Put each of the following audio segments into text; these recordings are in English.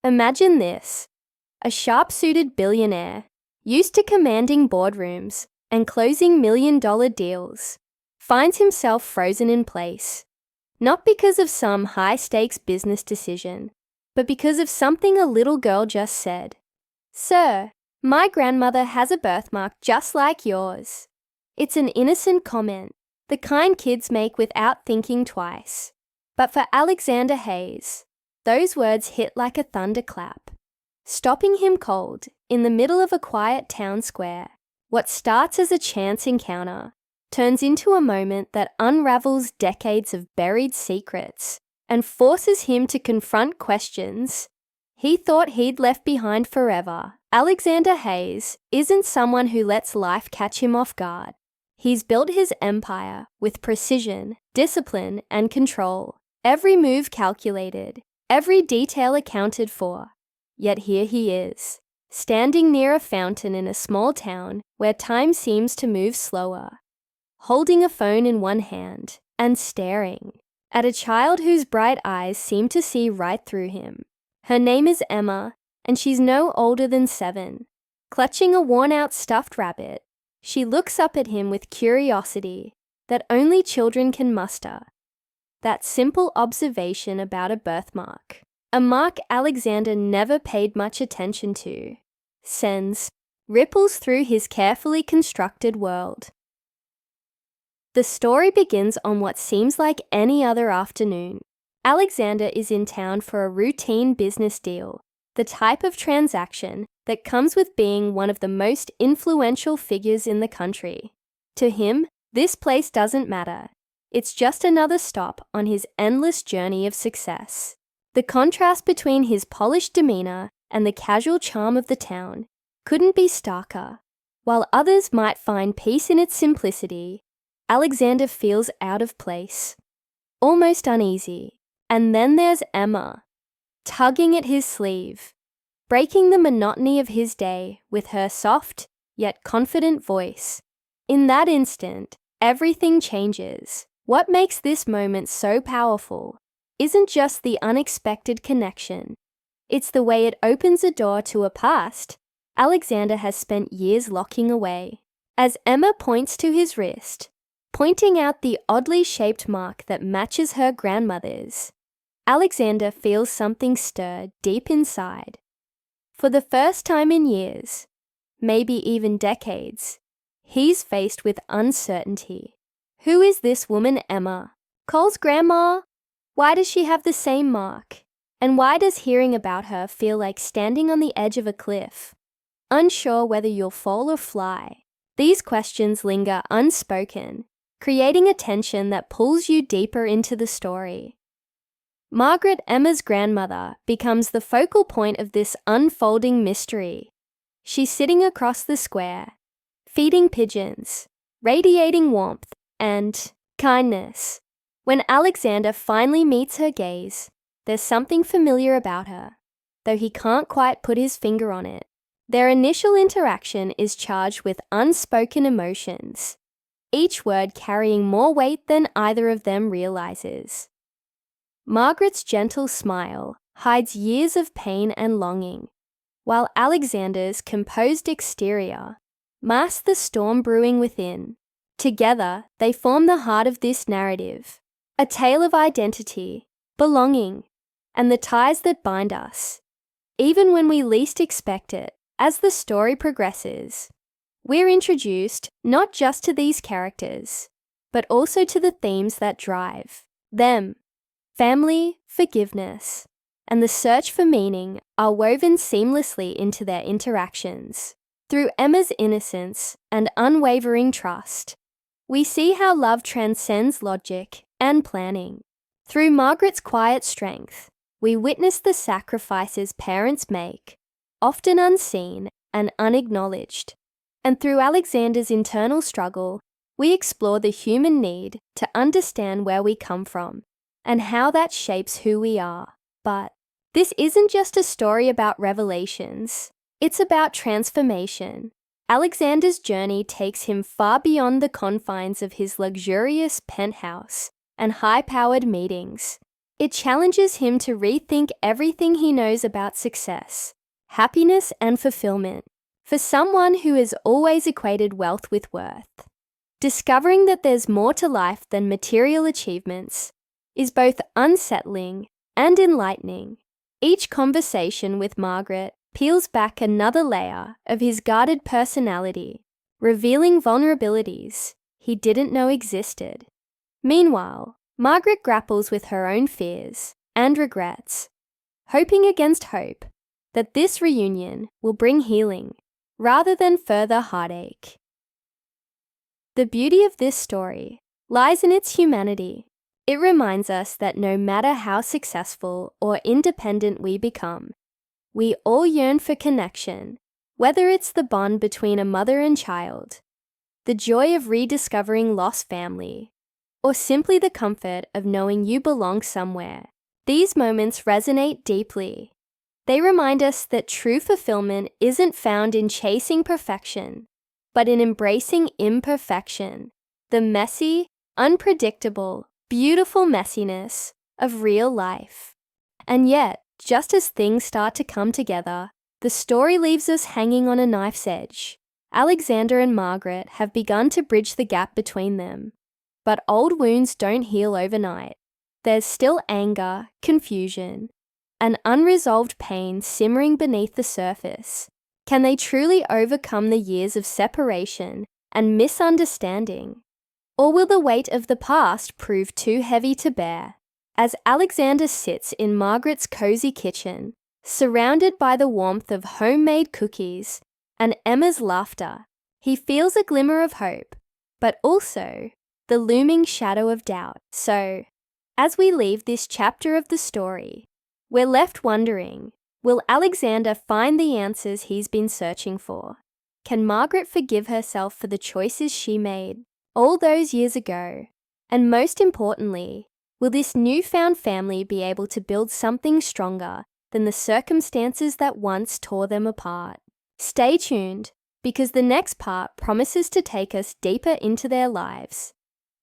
Imagine this: a sharp-suited billionaire, used to commanding boardrooms and closing million-dollar deals, finds himself frozen in place, not because of some high-stakes business decision, but because of something a little girl just said. "Sir, my grandmother has a birthmark just like yours." It's an innocent comment, the kind kids make without thinking twice. But for Alexander Hayes, those words hit like a thunderclap, stopping him cold in the middle of a quiet town square. What starts as a chance encounter turns into a moment that unravels decades of buried secrets and forces him to confront questions he thought he'd left behind forever. Alexander Hayes isn't someone who lets life catch him off guard. He's built his empire with precision, discipline, and control. Every move calculated, every detail accounted for. Yet here he is, standing near a fountain in a small town where time seems to move slower, holding a phone in one hand and staring at a child whose bright eyes seem to see right through him. Her name is Emma, and she's no older than 7. Clutching a worn-out stuffed rabbit, she looks up at him with curiosity that only children can muster. That simple observation about a birthmark, a mark Alexander never paid much attention to, sends ripples through his carefully constructed world. The story begins on what seems like any other afternoon. Alexander is in town for a routine business deal, the type of transaction that comes with being one of the most influential figures in the country. To him, this place doesn't matter. It's just another stop on his endless journey of success. The contrast between his polished demeanor and the casual charm of the town couldn't be starker. While others might find peace in its simplicity, Alexander feels out of place, almost uneasy. And then there's Emma, tugging at his sleeve, breaking the monotony of his day with her soft yet confident voice. In that instant, everything changes. What makes this moment so powerful isn't just the unexpected connection. It's the way it opens a door to a past Alexander has spent years locking away. As Emma points to his wrist, pointing out the oddly shaped mark that matches her grandmother's, Alexander feels something stir deep inside. For the first time in years, maybe even decades, he's faced with uncertainty. Who is this woman Emma? Cole's grandma? Why does she have the same mark? And why does hearing about her feel like standing on the edge of a cliff, unsure whether you'll fall or fly? These questions linger unspoken, creating a tension that pulls you deeper into the story. Margaret, Emma's grandmother, becomes the focal point of this unfolding mystery. She's sitting across the square, feeding pigeons, radiating warmth and kindness. When Alexander finally meets her gaze, there's something familiar about her, though he can't quite put his finger on it. Their initial interaction is charged with unspoken emotions, each word carrying more weight than either of them realizes. Margaret's gentle smile hides years of pain and longing, while Alexander's composed exterior masks the storm brewing within. Together, they form the heart of this narrative, a tale of identity, belonging, and the ties that bind us. Even when we least expect it, as the story progresses, we're introduced not just to these characters, but also to the themes that drive them. Family, forgiveness, and the search for meaning are woven seamlessly into their interactions. Through Emma's innocence and unwavering trust, we see how love transcends logic and planning. Through Margaret's quiet strength, we witness the sacrifices parents make, often unseen and unacknowledged. And through Alexander's internal struggle, we explore the human need to understand where we come from and how that shapes who we are. But this isn't just a story about revelations, it's about transformation. Alexander's journey takes him far beyond the confines of his luxurious penthouse and high-powered meetings. It challenges him to rethink everything he knows about success, happiness, and fulfillment for someone who has always equated wealth with worth. Discovering that there's more to life than material achievements is both unsettling and enlightening. Each conversation with Margaret peels back another layer of his guarded personality, revealing vulnerabilities he didn't know existed. Meanwhile, Margaret grapples with her own fears and regrets, hoping against hope that this reunion will bring healing rather than further heartache. The beauty of this story lies in its humanity. It reminds us that no matter how successful or independent we become, we all yearn for connection, whether it's the bond between a mother and child, the joy of rediscovering lost family, or simply the comfort of knowing you belong somewhere. These moments resonate deeply. They remind us that true fulfillment isn't found in chasing perfection, but in embracing imperfection, the messy, unpredictable, beautiful messiness of real life. And yet, just as things start to come together, the story leaves us hanging on a knife's edge. Alexander and Margaret have begun to bridge the gap between them. But old wounds don't heal overnight. There's still anger, confusion, and unresolved pain simmering beneath the surface. Can they truly overcome the years of separation and misunderstanding? Or will the weight of the past prove too heavy to bear? As Alexander sits in Margaret's cozy kitchen, surrounded by the warmth of homemade cookies and Emma's laughter, he feels a glimmer of hope, but also the looming shadow of doubt. So, as we leave this chapter of the story, we're left wondering, will Alexander find the answers he's been searching for? Can Margaret forgive herself for the choices she made all those years ago? And most importantly, will this newfound family be able to build something stronger than the circumstances that once tore them apart? Stay tuned, because the next part promises to take us deeper into their lives,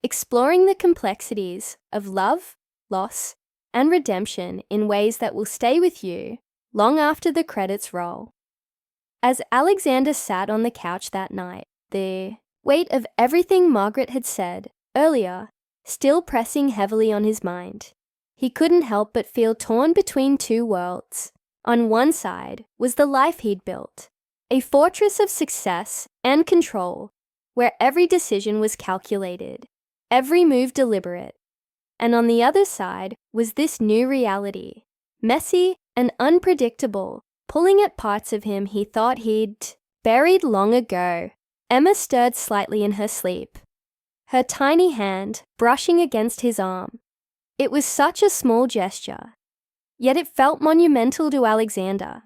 exploring the complexities of love, loss, and redemption in ways that will stay with you long after the credits roll. As Alexander sat on the couch that night, the weight of everything Margaret had said earlier still pressing heavily on his mind, he couldn't help but feel torn between two worlds. On one side was the life he'd built, a fortress of success and control, where every decision was calculated, every move deliberate. And on the other side was this new reality, messy and unpredictable, pulling at parts of him he thought he'd buried long ago. Emma stirred slightly in her sleep, her tiny hand brushing against his arm. It was such a small gesture, yet it felt monumental to Alexander.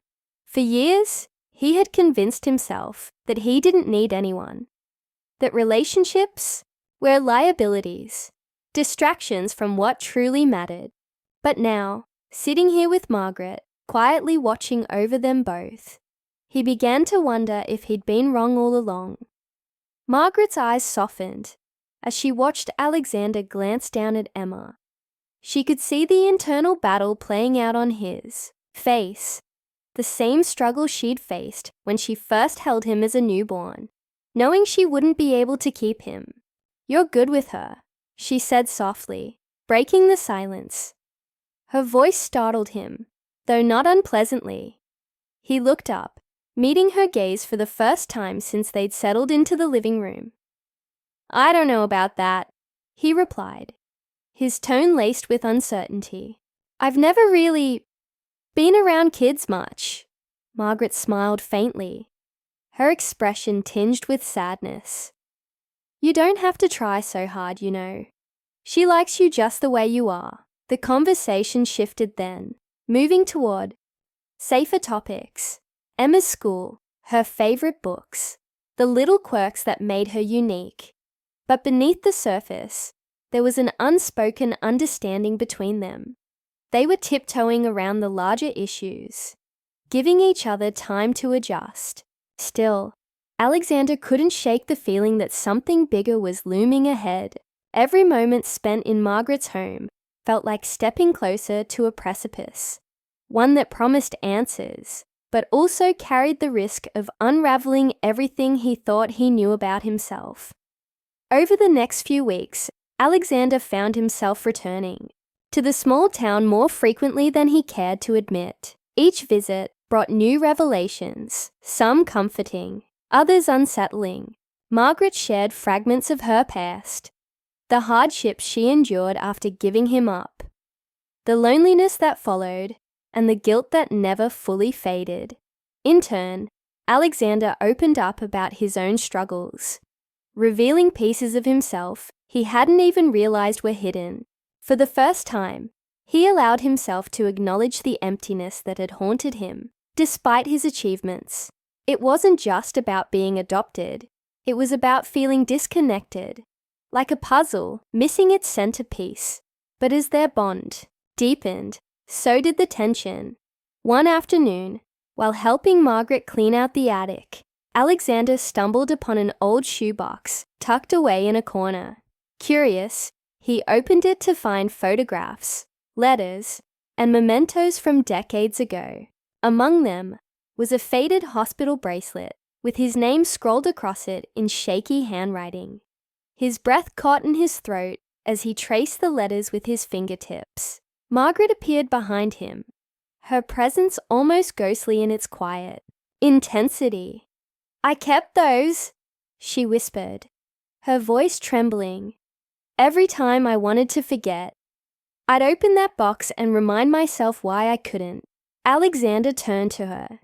For years, he had convinced himself that he didn't need anyone, that relationships were liabilities, distractions from what truly mattered. But now, sitting here with Margaret, quietly watching over them both, he began to wonder if he'd been wrong all along. Margaret's eyes softened as she watched Alexander glance down at Emma. She could see the internal battle playing out on his face, the same struggle she'd faced when she first held him as a newborn, knowing she wouldn't be able to keep him. "You're good with her," she said softly, breaking the silence. Her voice startled him, though not unpleasantly. He looked up, meeting her gaze for the first time since they'd settled into the living room. "I don't know about that," he replied, his tone laced with uncertainty. "I've never really been around kids much." Margaret smiled faintly, her expression tinged with sadness. "You don't have to try so hard, you know. She likes you just the way you are." The conversation shifted then, moving toward safer topics. Emma's school, her favorite books, the little quirks that made her unique. But beneath the surface, there was an unspoken understanding between them. They were tiptoeing around the larger issues, giving each other time to adjust. Still, Alexander couldn't shake the feeling that something bigger was looming ahead. Every moment spent in Margaret's home felt like stepping closer to a precipice, one that promised answers, but also carried the risk of unraveling everything he thought he knew about himself. Over the next few weeks, Alexander found himself returning to the small town more frequently than he cared to admit. Each visit brought new revelations, some comforting, others unsettling. Margaret shared fragments of her past, the hardships she endured after giving him up, the loneliness that followed, and the guilt that never fully faded. In turn, Alexander opened up about his own struggles, revealing pieces of himself he hadn't even realized were hidden. For the first time, he allowed himself to acknowledge the emptiness that had haunted him, despite his achievements. It wasn't just about being adopted, it was about feeling disconnected, like a puzzle missing its centerpiece. But as their bond deepened, so did the tension. One afternoon, while helping Margaret clean out the attic, Alexander stumbled upon an old shoebox tucked away in a corner. Curious, he opened it to find photographs, letters, and mementos from decades ago. Among them was a faded hospital bracelet with his name scrolled across it in shaky handwriting. His breath caught in his throat as he traced the letters with his fingertips. Margaret appeared behind him, her presence almost ghostly in its quiet intensity. "I kept those," she whispered, her voice trembling. "Every time I wanted to forget, I'd open that box and remind myself why I couldn't." Alexander turned to her,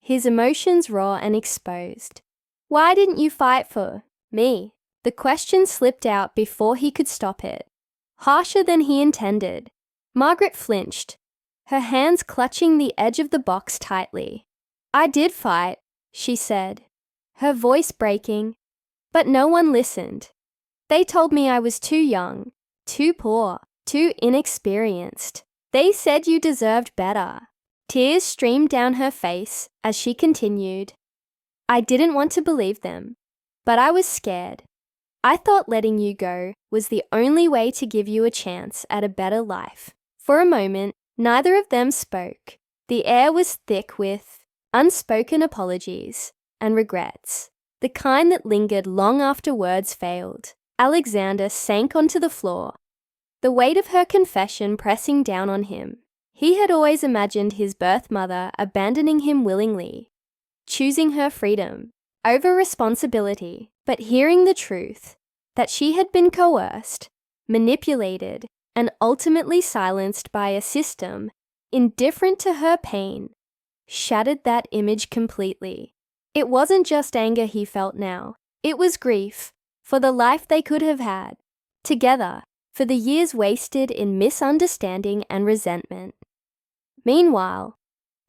his emotions raw and exposed. "Why didn't you fight for me?" The question slipped out before he could stop it, harsher than he intended. Margaret flinched, her hands clutching the edge of the box tightly. "I did fight," she said, her voice breaking, "but no one listened. They told me I was too young, too poor, too inexperienced. They said you deserved better." Tears streamed down her face as she continued. "I didn't want to believe them, but I was scared. I thought letting you go was the only way to give you a chance at a better life." For a moment, neither of them spoke. The air was thick with unspoken apologies and regrets, the kind that lingered long after words failed. Alexander sank onto the floor, the weight of her confession pressing down on him. He had always imagined his birth mother abandoning him willingly, choosing her freedom over responsibility, but hearing the truth that she had been coerced, manipulated, and ultimately silenced by a system indifferent to her pain shattered that image completely. It wasn't just anger he felt now, it was grief for the life they could have had together, for the years wasted in misunderstanding and resentment. Meanwhile,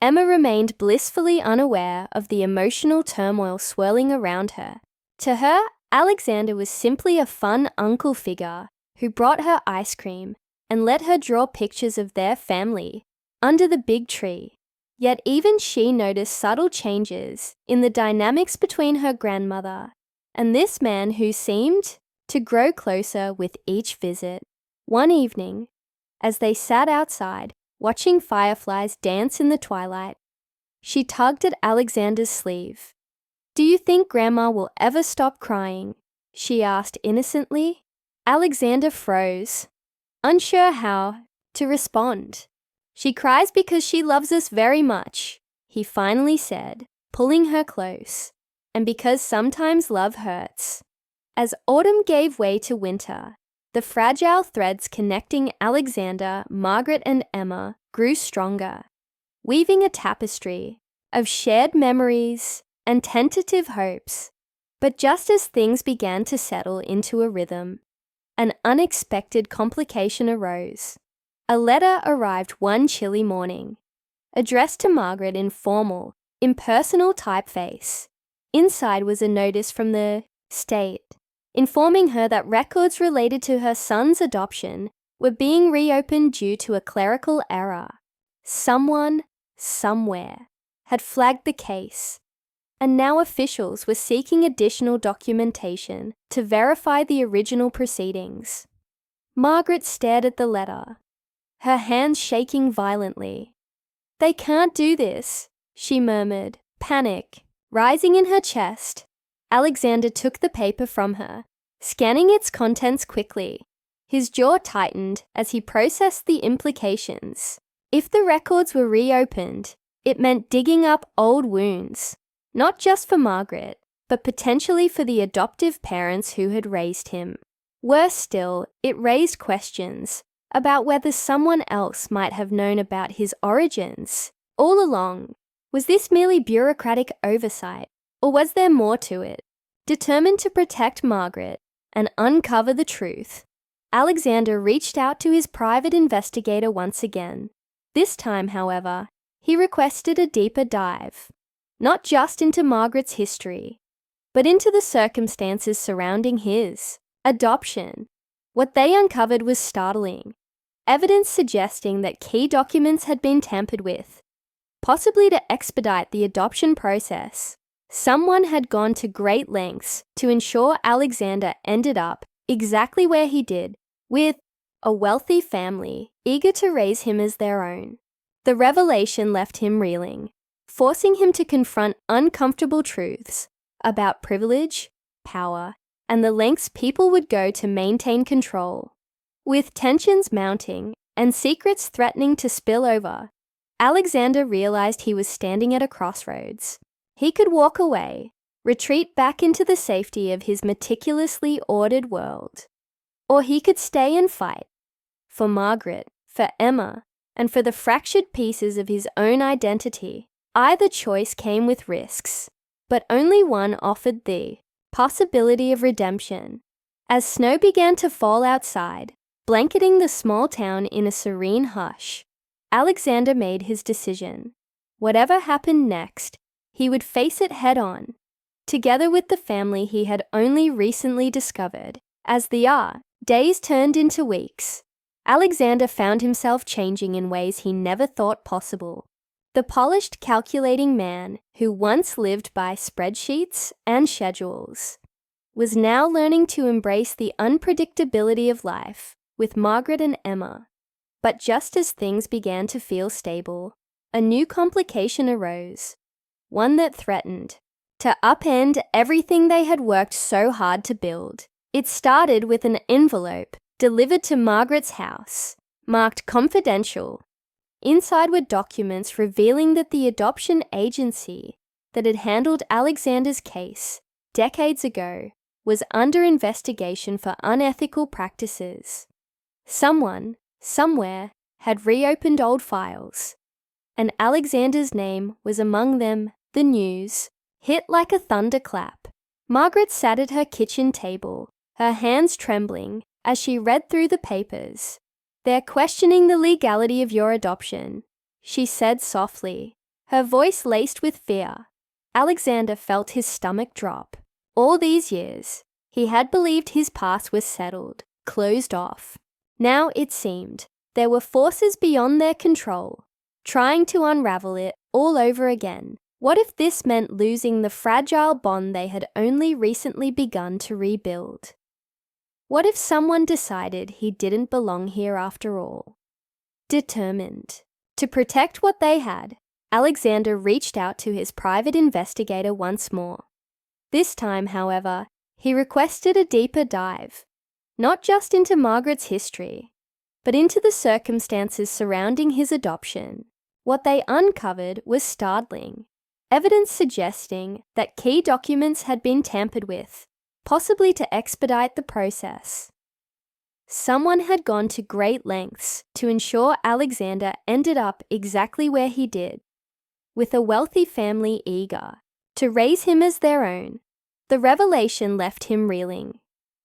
Emma remained blissfully unaware of the emotional turmoil swirling around her. To her, Alexander was simply a fun uncle figure who brought her ice cream and let her draw pictures of their family under the big tree. Yet even she noticed subtle changes in the dynamics between her grandmother and this man who seemed to grow closer with each visit. One evening, as they sat outside watching fireflies dance in the twilight, she tugged at Alexander's sleeve. "Do you think Grandma will ever stop crying?" she asked innocently. Alexander froze, unsure how to respond. "She cries because she loves us very much," he finally said, pulling her close, "and because sometimes love hurts." As autumn gave way to winter, the fragile threads connecting Alexander, Margaret, and Emma grew stronger, weaving a tapestry of shared memories and tentative hopes. But just as things began to settle into a rhythm, an unexpected complication arose. A letter arrived one chilly morning, addressed to Margaret in formal, impersonal typeface. Inside was a notice from the state, informing her that records related to her son's adoption were being reopened due to a clerical error. Someone, somewhere, had flagged the case, and now officials were seeking additional documentation to verify the original proceedings. Margaret stared at the letter, her hands shaking violently. "They can't do this," she murmured, panic rising in her chest. Alexander took the paper from her, scanning its contents quickly. His jaw tightened as he processed the implications. If the records were reopened, it meant digging up old wounds, not just for Margaret, but potentially for the adoptive parents who had raised him. Worse still, it raised questions about whether someone else might have known about his origins all along. Was this merely bureaucratic oversight, or was there more to it? Determined to protect Margaret and uncover the truth, Alexander reached out to his private investigator once again. This time, however, he requested a deeper dive, not just into Margaret's history, but into the circumstances surrounding his adoption. What they uncovered was startling. Evidence suggesting that key documents had been tampered with, possibly to expedite the adoption process. Someone had gone to great lengths to ensure Alexander ended up exactly where he did, with a wealthy family eager to raise him as their own. The revelation left him reeling, forcing him to confront uncomfortable truths about privilege, power, and the lengths people would go to maintain control. With tensions mounting and secrets threatening to spill over, Alexander realized he was standing at a crossroads. He could walk away, retreat back into the safety of his meticulously ordered world, or he could stay and fight for Margaret, for Emma, and for the fractured pieces of his own identity. Either choice came with risks, but only one offered the possibility of redemption. As snow began to fall outside, blanketing the small town in a serene hush, Alexander made his decision. Whatever happened next, he would face it head-on, together with the family he had only recently discovered. As the days turned into weeks, Alexander found himself changing in ways he never thought possible. The polished, calculating man who once lived by spreadsheets and schedules was now learning to embrace the unpredictability of life with Margaret and Emma. But just as things began to feel stable, a new complication arose, one that threatened to upend everything they had worked so hard to build. It started with an envelope delivered to Margaret's house, marked confidential. Inside were documents revealing that the adoption agency that had handled Alexander's case decades ago was under investigation for unethical practices. Someone, somewhere, had reopened old files, and Alexander's name was among them. The news hit like a thunderclap. Margaret sat at her kitchen table, her hands trembling as she read through the papers. "They're questioning the legality of your adoption," she said softly, her voice laced with fear. Alexander felt his stomach drop. All these years, he had believed his past was settled, closed off. Now, it seemed, there were forces beyond their control, trying to unravel it all over again. What if this meant losing the fragile bond they had only recently begun to rebuild? What if someone decided he didn't belong here after all? Determined to protect what they had, Alexander reached out to his private investigator once more. This time, however, he requested a deeper dive, not just into Margaret's history, but into the circumstances surrounding his adoption. What they uncovered was startling. Evidence suggesting that key documents had been tampered with, possibly to expedite the process. Someone had gone to great lengths to ensure Alexander ended up exactly where he did, with a wealthy family eager to raise him as their own. The revelation left him reeling,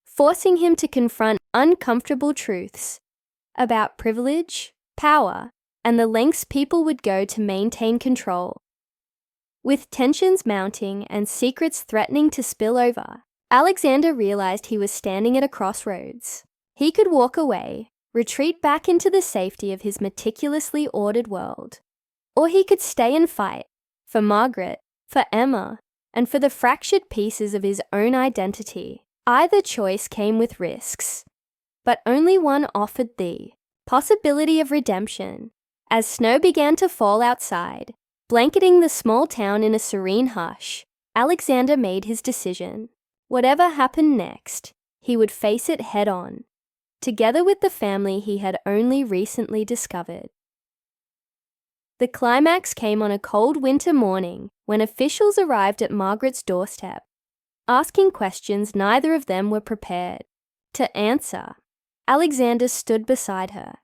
forcing him to confront uncomfortable truths about privilege, power, and the lengths people would go to maintain control. With tensions mounting and secrets threatening to spill over, Alexander realized he was standing at a crossroads. He could walk away, retreat back into the safety of his meticulously ordered world, or he could stay and fight for Margaret, for Emma, and for the fractured pieces of his own identity. Either choice came with risks, but only one offered the possibility of redemption. As snow began to fall outside, blanketing the small town in a serene hush, Alexander made his decision. Whatever happened next, he would face it head-on, together with the family he had only recently discovered. The climax came on a cold winter morning when officials arrived at Margaret's doorstep, asking questions neither of them were prepared to answer. Alexander stood beside her,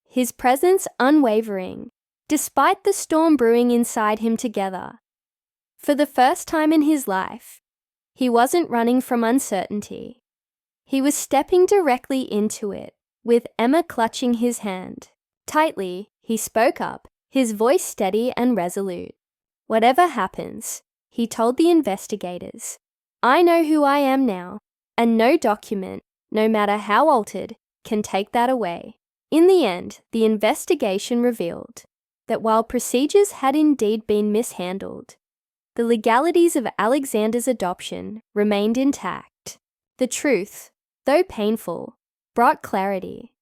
his presence unwavering, despite the storm brewing inside him together. For the first time in his life, he wasn't running from uncertainty. He was stepping directly into it, with Emma clutching his hand. Tightly, he spoke up, his voice steady and resolute. Whatever happens, he told the investigators, I know who I am now, and no document, no matter how altered, can take that away. In the end, the investigation revealed that while procedures had indeed been mishandled, the legalities of Alexander's adoption remained intact. The truth, though painful, brought clarity.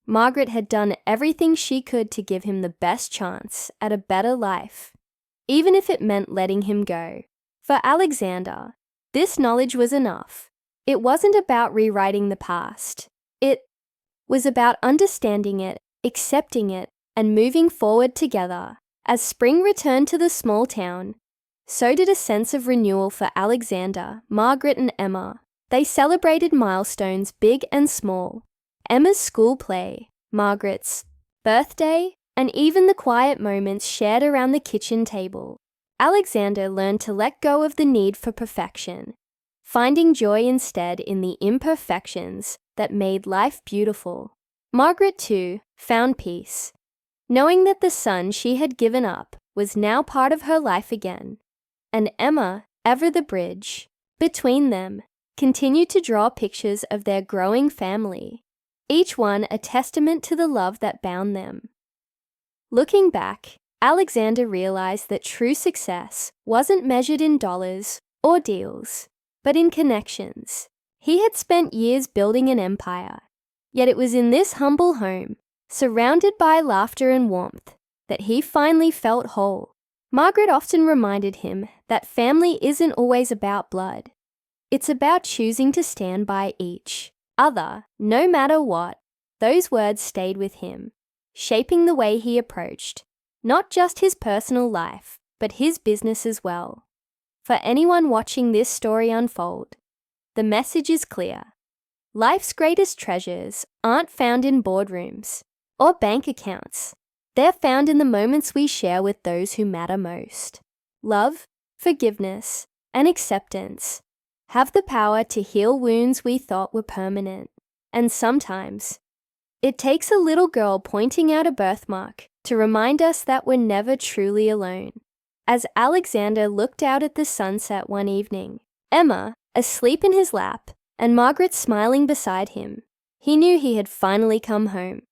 Margaret had done everything she could to give him the best chance at a better life, even if it meant letting him go. For Alexander, this knowledge was enough. It wasn't about rewriting the past. It was about understanding it, accepting it, and moving forward together. As spring returned to the small town, so did a sense of renewal for Alexander, Margaret, and Emma. They celebrated milestones big and small. Emma's school play, Margaret's birthday, and even the quiet moments shared around the kitchen table. Alexander learned to let go of the need for perfection, finding joy instead in the imperfections that made life beautiful. Margaret, too, found peace, knowing that the son she had given up was now part of her life again. And Emma, ever the bridge between them, continued to draw pictures of their growing family, each one a testament to the love that bound them. Looking back, Alexander realized that true success wasn't measured in dollars or deals, but in connections. He had spent years building an empire, yet it was in this humble home, surrounded by laughter and warmth, that he finally felt whole. Margaret often reminded him that family isn't always about blood. It's about choosing to stand by each other, no matter what. Those words stayed with him, shaping the way he approached not just his personal life, but his business as well. For anyone watching this story unfold, the message is clear. Life's greatest treasures aren't found in boardrooms or bank accounts. They're found in the moments we share with those who matter most. Love, forgiveness, and acceptance have the power to heal wounds we thought were permanent. And sometimes, it takes a little girl pointing out a birthmark to remind us that we're never truly alone. As Alexander looked out at the sunset one evening, Emma, asleep in his lap, and Margaret smiling beside him, he knew he had finally come home.